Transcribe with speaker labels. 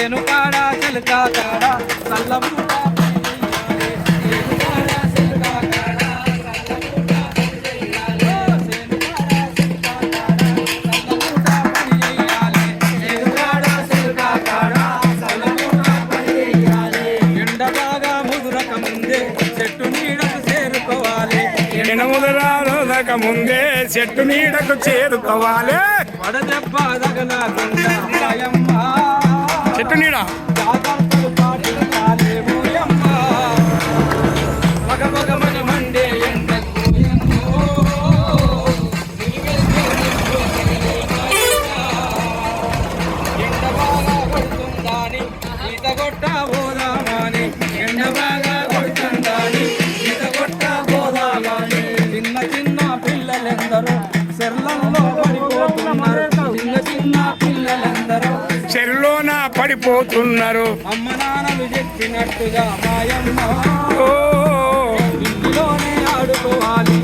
Speaker 1: సేను కాడ చెలుకా కాడ చల్లపూట
Speaker 2: ముందే చెట్టు నీడకు చేరుకోవాలి
Speaker 1: వడదెబ్బ తగలకుండా మాయమ్మ
Speaker 2: చెట్టు నీడ
Speaker 1: జాగ్రత్తలు పాటించాలి ఓయమ్మ మగమగమని మండే ఎండకు ఎండ బాగా కొడుతుందాని ఈత కొట్ట పోదామని ఎండ బాగా కొడుతుందాని ఈత కొట్ట పోదామని చిన్న చిన్న పిల్లలందరూ చెర్లల్లో పడిపోతున్నారు చిన్న చిన్న పిల్లలందరూ
Speaker 2: చెరులోన పడిపోతున్నారు
Speaker 1: అమ్మ నాన్నలు చెప్పినట్టుగా మాయమ్మ ఇంటిలోనే ఆడుకోవాలి